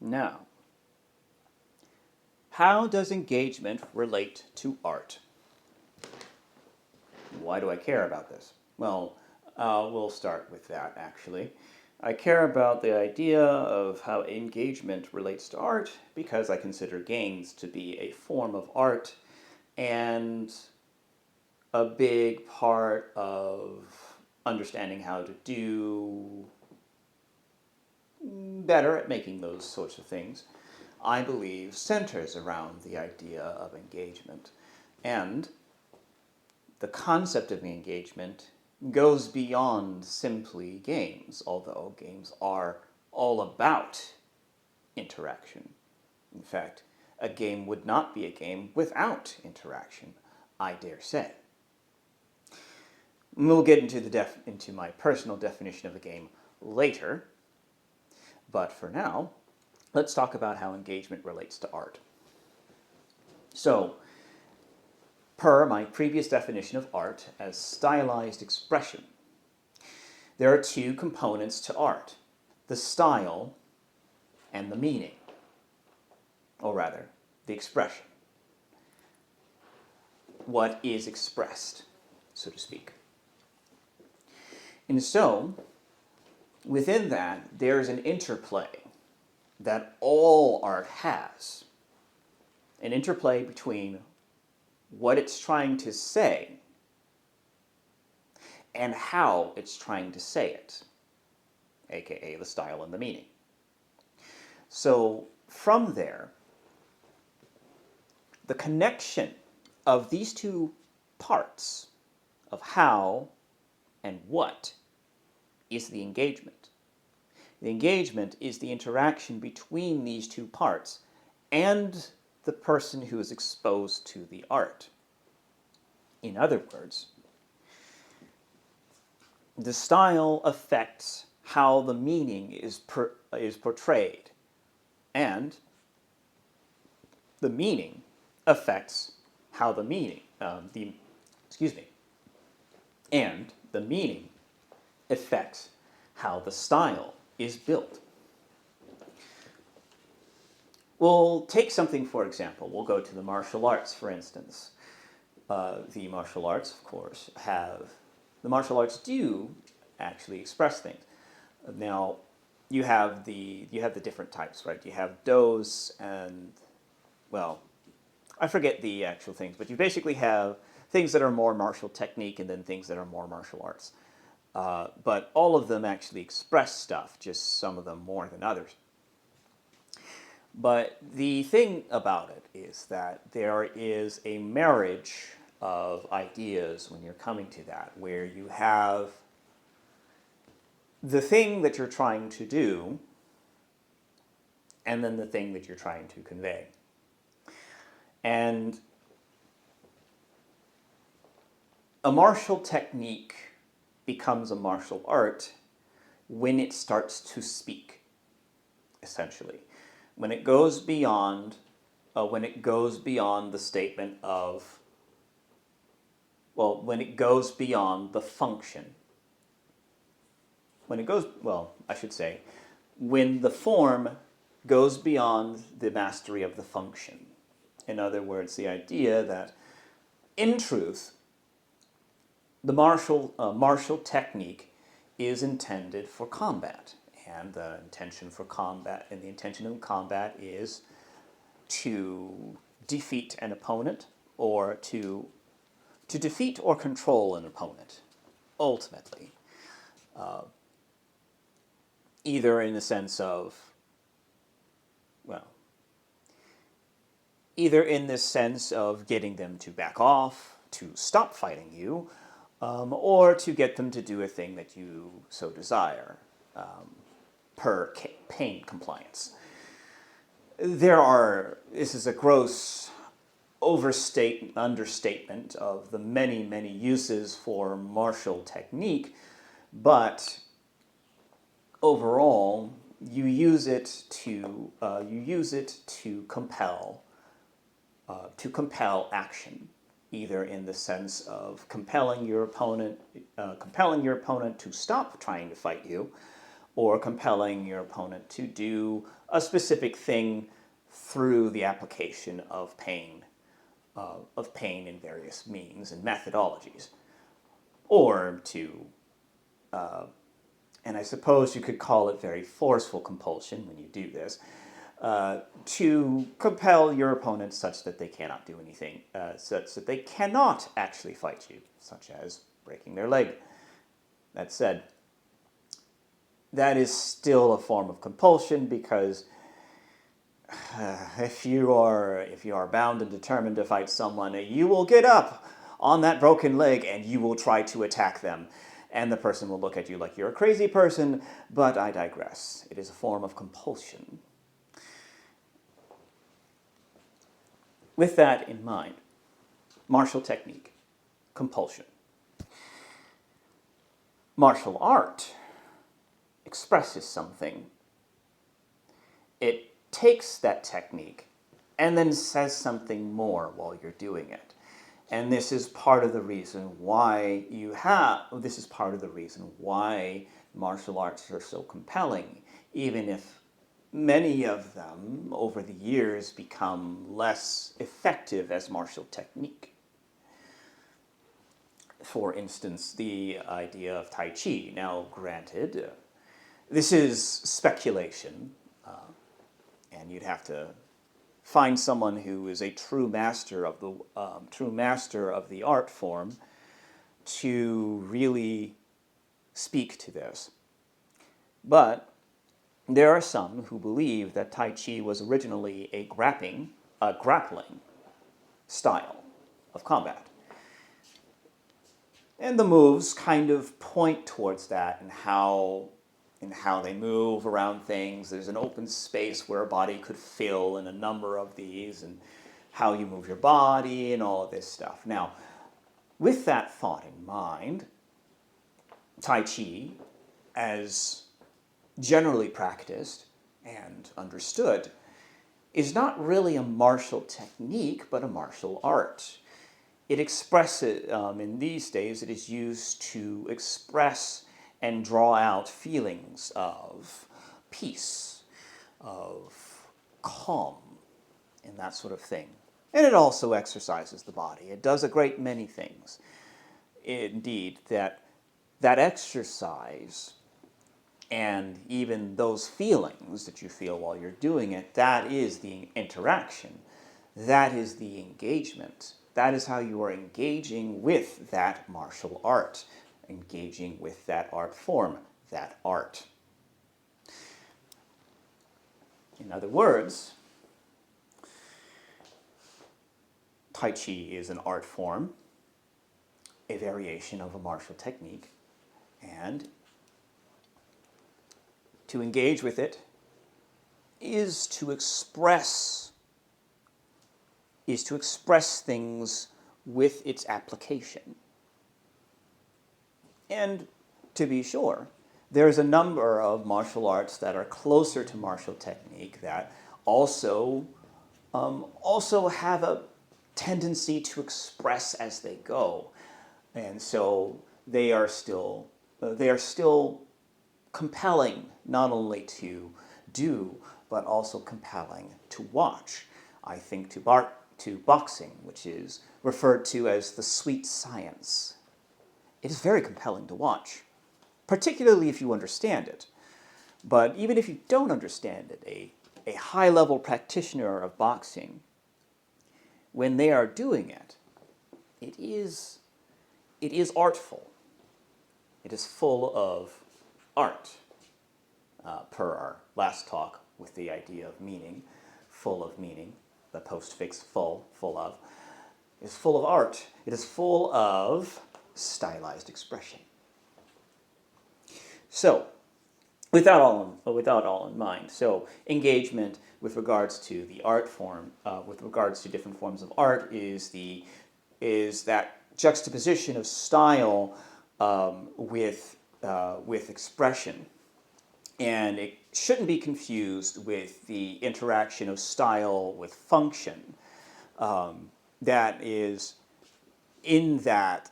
Now, how does engagement relate to art? Why do I care about this? Well, we'll start with that actually. I care about the idea of how engagement relates to art because I consider games to be a form of art and a big part of understanding how to do better at making those sorts of things, I believe centers around the idea of engagement. And the concept of engagement goes beyond simply games, although games are all about interaction. In fact, a game would not be a game without interaction, I dare say. We'll get into my personal definition of a game later, but for now, let's talk about how engagement relates to art. So, per my previous definition of art as stylized expression, there are two components to art, the style and the meaning, or rather, the expression. What is expressed, so to speak. And so, within that, there's an interplay that all art has. An interplay between what it's trying to say and how it's trying to say it, aka the style and the meaning. So from there, the connection of these two parts of how and what is the engagement. The engagement is the interaction between these two parts and the person who is exposed to the art. In other words, the style affects how the meaning is portrayed, and the meaning affects how the meaning, and the meaning affects how the style is built. We'll take something, for example. We'll go to the martial arts, for instance. The martial arts, of course, the martial arts do actually express things. Now, you have the different types, right? You have dos and, well, I forget the actual things, but you basically have things that are more martial technique and then things that are more martial arts. But all of them actually express stuff, just some of them more than others. But the thing about it is that there is a marriage of ideas when you're coming to that, where you have the thing that you're trying to do and then the thing that you're trying to convey. And a martial technique becomes a martial art when it starts to speak, essentially. When it goes beyond the statement of, well, when it goes beyond the function. When the form goes beyond the mastery of the function. In other words, the idea that, in truth, the martial technique is intended for combat, and the intention of combat is to defeat an opponent, or to defeat or control an opponent, ultimately. Either in the sense of, either in the sense of getting them to back off, to stop fighting you, or to get them to do a thing that you so desire, per pain compliance. This is a gross understatement of the many, many uses for martial technique, but overall, you use it to compel action, either in the sense of compelling your opponent to stop trying to fight you, or compelling your opponent to do a specific thing through the application of pain in various means and methodologies, or to, and I suppose you could call it very forceful compulsion when you do this, to compel your opponent such that they cannot do anything, such that they cannot actually fight you, such as breaking their leg. That said, that is still a form of compulsion, because if you are bound and determined to fight someone, you will get up on that broken leg and you will try to attack them. And the person will look at you like you're a crazy person, but I digress. It is a form of compulsion. With that in mind, martial technique, compulsion. Martial art expresses something. It takes that technique and then says something more while you're doing it. And this is part of the reason why martial arts are so compelling, even if many of them over the years become less effective as martial technique. For instance, the idea of Tai Chi. Now, granted, this is speculation, and you'd have to find someone who is a true master of the art form to really speak to this. But there are some who believe that Tai Chi was originally a grappling style of combat. And the moves kind of point towards that, and how they move around things. There's an open space where a body could fill in a number of these, and how you move your body and all of this stuff. Now, with that thought in mind, Tai Chi, as generally practiced and understood, is not really a martial technique, but a martial art. It expresses, in these days, it is used to express and draw out feelings of peace, of calm, and that sort of thing. And it also exercises the body. It does a great many things. Indeed, that exercise and even those feelings that you feel while you're doing it, that is the interaction. That is the engagement. That is how you are engaging with that martial art, engaging with that art form, that art. In other words, Tai Chi is an art form, a variation of a martial technique, and to engage with it is to express things with its application. And to be sure, there's a number of martial arts that are closer to martial technique that also have a tendency to express as they go, and so they are still compelling not only to do, but also compelling to watch. I think to boxing, which is referred to as the sweet science. It is very compelling to watch, particularly if you understand it. But even if you don't understand it, a high-level practitioner of boxing, when they are doing it, it is artful. It is full of art, per our last talk with the idea of meaning, full of meaning, the postfix full of, is full of art. It is full of stylized expression. So, with that all in mind, so engagement with regards to the art form, with regards to different forms of art, is that juxtaposition of style with expression, and it shouldn't be confused with the interaction of style with function. That is, in that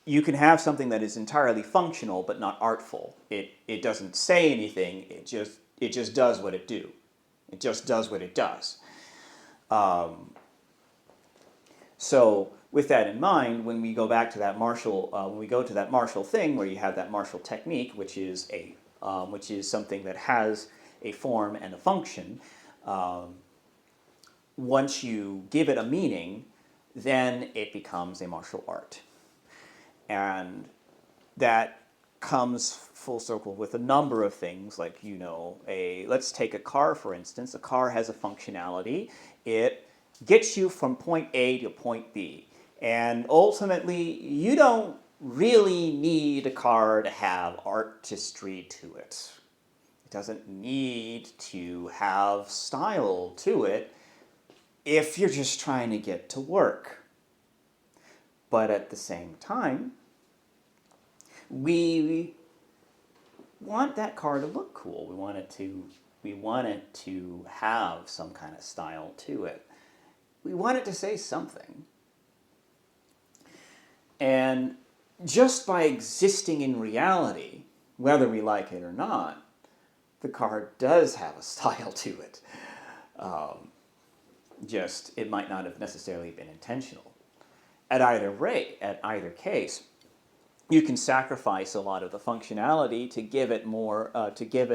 you can have something that is entirely functional but not artful. It doesn't say anything. It just does what it do. It just does what it does. So with that in mind, when we go back to that when we go to that Marshall thing where you have that Marshall technique, which is something that has a form and a function, once you give it a meaning, then it becomes a martial art. And that comes full circle with a number of things, like, let's take a car, for instance. A car has a functionality. It gets you from point A to point B. And ultimately, you don't really need a car to have artistry to it. It doesn't need to have style to it if you're just trying to get to work. But at the same time, we want that car to look cool. We want it to have some kind of style to it. We want it to say something. And just by existing in reality, whether we like it or not, the car does have a style to it. It might not have necessarily been intentional. At either case, you can sacrifice a lot of the functionality to give it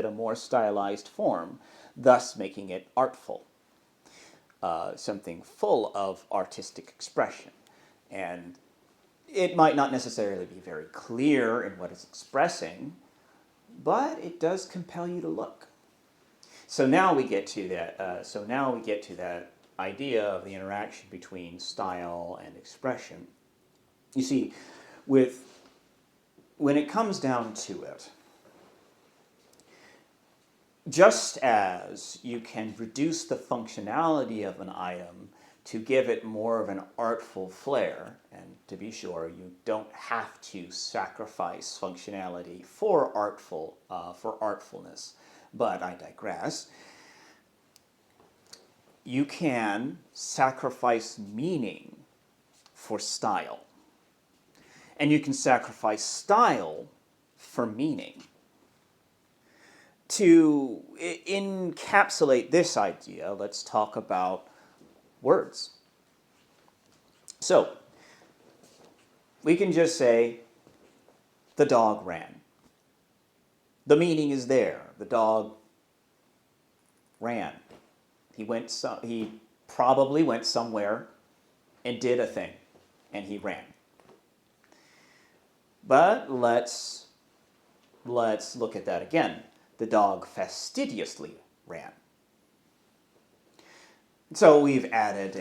a more stylized form, thus making it artful, something full of artistic expression. And it might not necessarily be very clear in what it's expressing, but it does compel you to look. So now we get to that idea of the interaction between style and expression. You see, when it comes down to it, just as you can reduce the functionality of an item to give it more of an artful flair, and to be sure, you don't have to sacrifice functionality for artfulness, but I digress. You can sacrifice meaning for style. And you can sacrifice style for meaning. To encapsulate this idea, let's talk about words. So, we can just say, the dog ran. The meaning is there. The dog ran. He probably went somewhere and did a thing, and he ran. But let's look at that again. The dog fastidiously ran. So we've added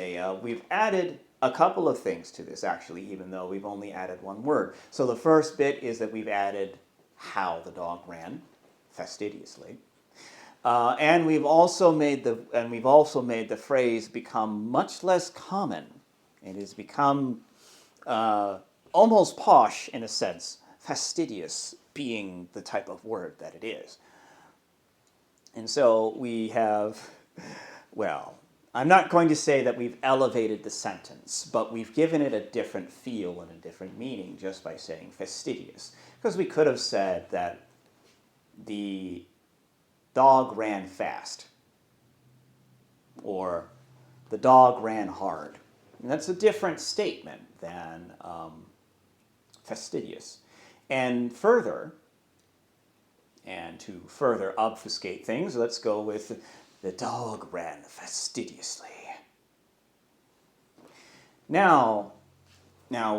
a couple of things to this, actually, even though we've only added one word. So the first bit is that we've added how the dog ran fastidiously. And we've also made the phrase become much less common. It has become almost posh in a sense, fastidious being the type of word that it is. And so we have, I'm not going to say that we've elevated the sentence, but we've given it a different feel and a different meaning just by saying fastidious. Because we could have said that the dog ran fast, or the dog ran hard. And that's a different statement than fastidious. And to further obfuscate things, let's go with the dog ran fastidiously. Now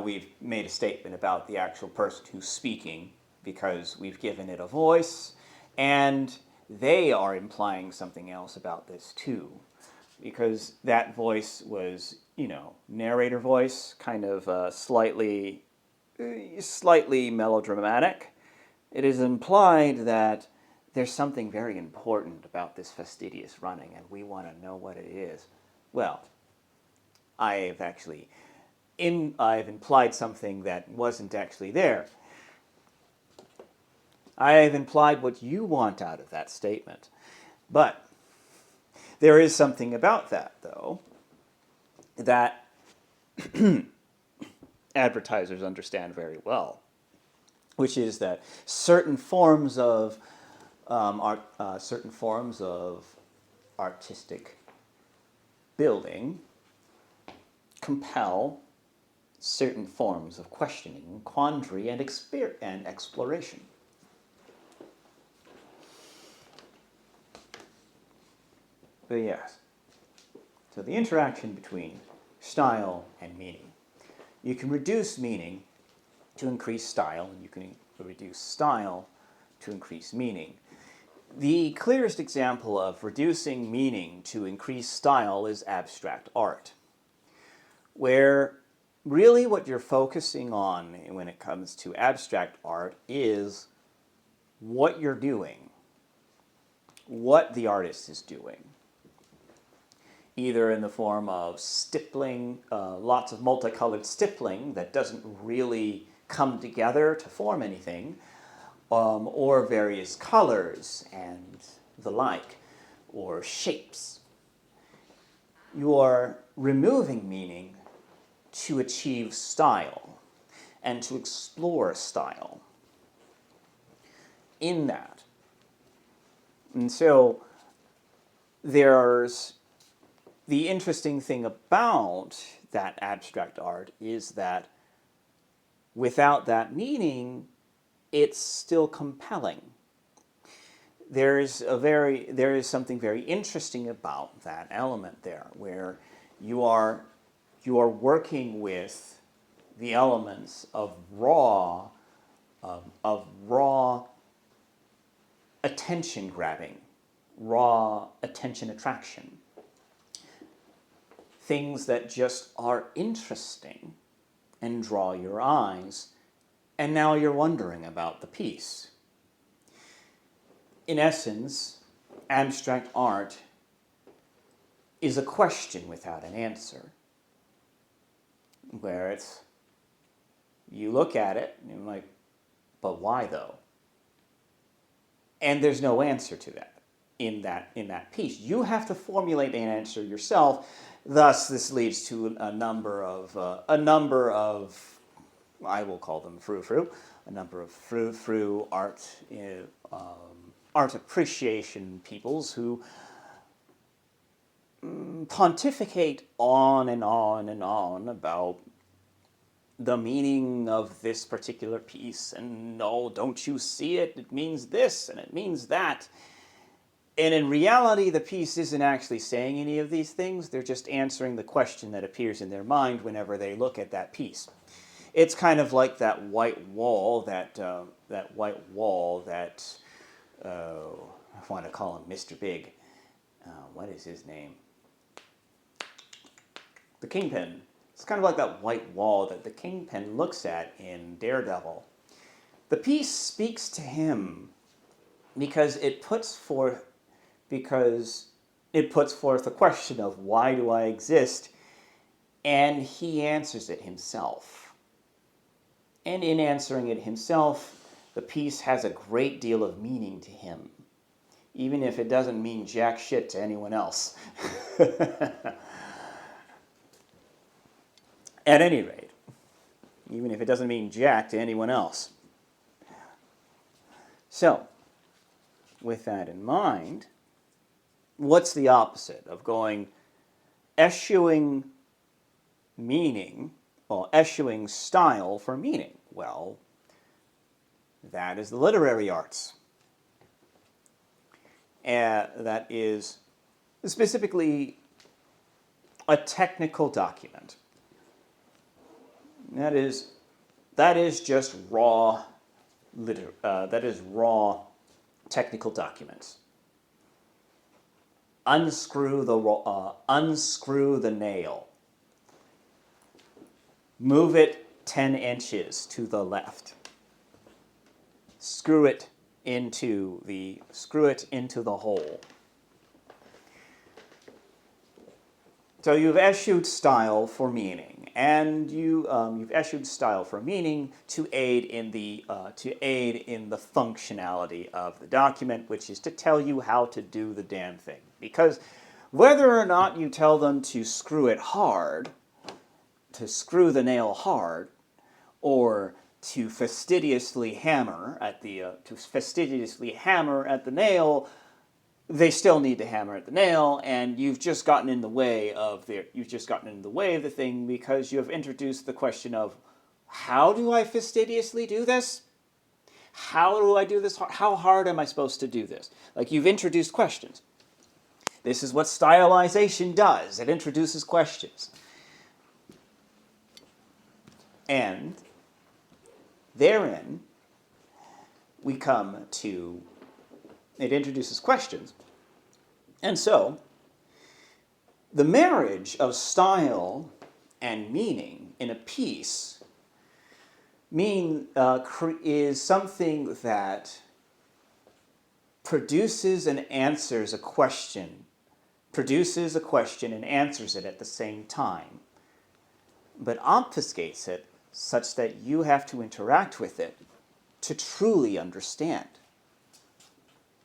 we've made a statement about the actual person who's speaking because we've given it a voice, and they are implying something else about this too, because that voice was, narrator voice, kind of slightly melodramatic. It is implied that there's something very important about this fastidious running, and we want to know what it is. Well, I've implied something that wasn't actually there. I have implied what you want out of that statement. But there is something about that, though, that advertisers understand very well, which is that certain forms of certain forms of artistic building compel certain forms of questioning, quandary, and exploration. But yes, so the interaction between style and meaning. You can reduce meaning to increase style, and you can reduce style to increase meaning. The clearest example of reducing meaning to increase style is abstract art, where really what you're focusing on when it comes to abstract art is what you're doing, what the artist is doing, either in the form of stippling, lots of multicolored stippling that doesn't really come together to form anything, or various colors and the like, or shapes. You are removing meaning to achieve style and to explore style in that. And so there's the interesting thing about that abstract art is that without that meaning, it's still compelling. There is something very interesting about that element there, where you are working with the elements of raw attention grabbing, raw attention attraction. Things that just are interesting and draw your eyes, and now you're wondering about the piece. In essence, abstract art is a question without an answer, where it's, you look at it and you're like, but why though? And there's no answer to that in that piece. You have to formulate an answer yourself. Thus, this leads to a number of I will call them frou-frou, a number of frou-frou art appreciation peoples who pontificate on and on and on about the meaning of this particular piece, and no, don't you see it? It means this and it means that. And in reality, the piece isn't actually saying any of these things. They're just answering the question that appears in their mind whenever they look at that piece. It's kind of like that white wall that I want to call him Mr. Big. What is his name? The Kingpin. It's kind of like that white wall that the Kingpin looks at in Daredevil. The piece speaks to him because it puts forth a question of why do I exist, and he answers it himself. And in answering it himself, the piece has a great deal of meaning to him, even if it doesn't mean jack shit to anyone else. At any rate, even if it doesn't mean jack to anyone else. So, with that in mind, what's the opposite of eschewing meaning, or eschewing style for meaning? Well, that is the literary arts. That is specifically a technical document. That is just raw technical documents. Unscrew the nail. Move it 10 inches to the left. Screw it into the hole. So you've eschewed style for meaning, and you've eschewed style for meaning to aid in the functionality of the document, which is to tell you how to do the damn thing. Because whether or not you tell them to screw it hard, to screw the nail hard, or to fastidiously hammer at the nail, they still need to hammer at the nail, and you've just gotten in the way of the thing because you have introduced the question of, how do I fastidiously do this? How do I do this? How hard am I supposed to do this? Like, you've introduced questions. This is what stylization does. It introduces questions. And therein, we come to, it introduces questions. And so, the marriage of style and meaning in a piece is something that produces and answers a question, and answers it at the same time, but obfuscates it such that you have to interact with it to truly understand.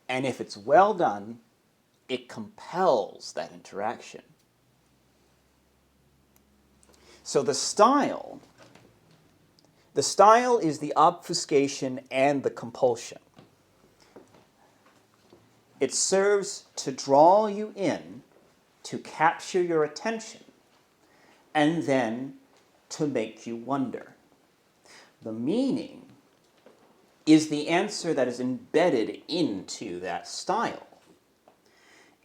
And if it's well done, it compels that interaction. So the style is the obfuscation and the compulsion. It serves to draw you in, to capture your attention, and then to make you wonder. The meaning is the answer that is embedded into that style.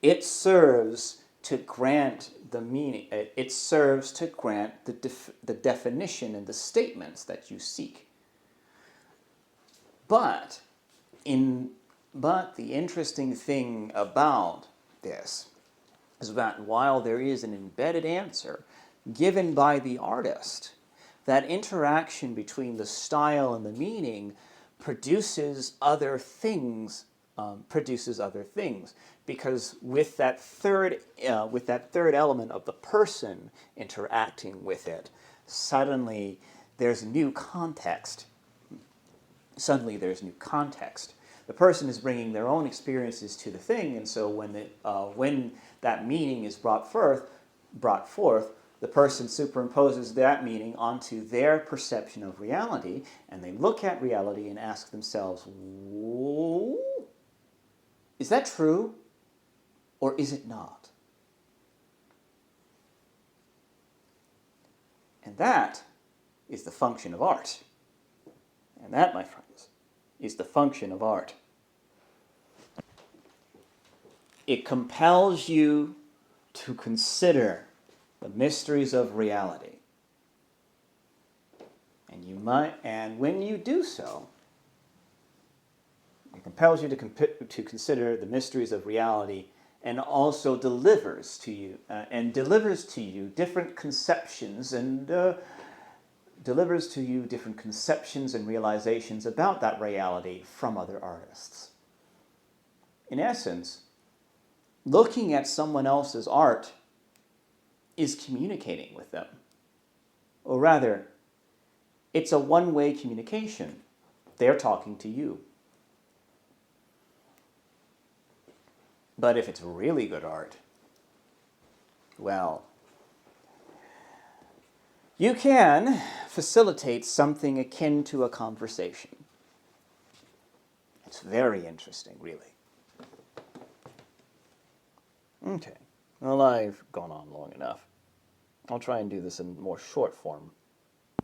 It serves to grant the meaning. It serves to grant the definition and the statements that you seek. But the interesting thing about this is that while there is an embedded answer given by the artist, that interaction between the style and the meaning produces other things. Because with that third element of the person interacting with it, suddenly there's new context. The person is bringing their own experiences to the thing, and so when that meaning is brought forth, the person superimposes that meaning onto their perception of reality, and they look at reality and ask themselves, whoa, is that true, or is it not? And that is the function of art. And that, my friends, is the function of art. It compels you to consider the mysteries of reality. And when you do so, it compels you to consider the mysteries of reality, and also delivers to you different conceptions and realizations about that reality from other artists. In essence, looking at someone else's art is communicating with them. Or rather, it's a one-way communication. They're talking to you. But if it's really good art, well, you can facilitate something akin to a conversation. It's very interesting, really. Okay, well, I've gone on long enough. I'll try and do this in more short form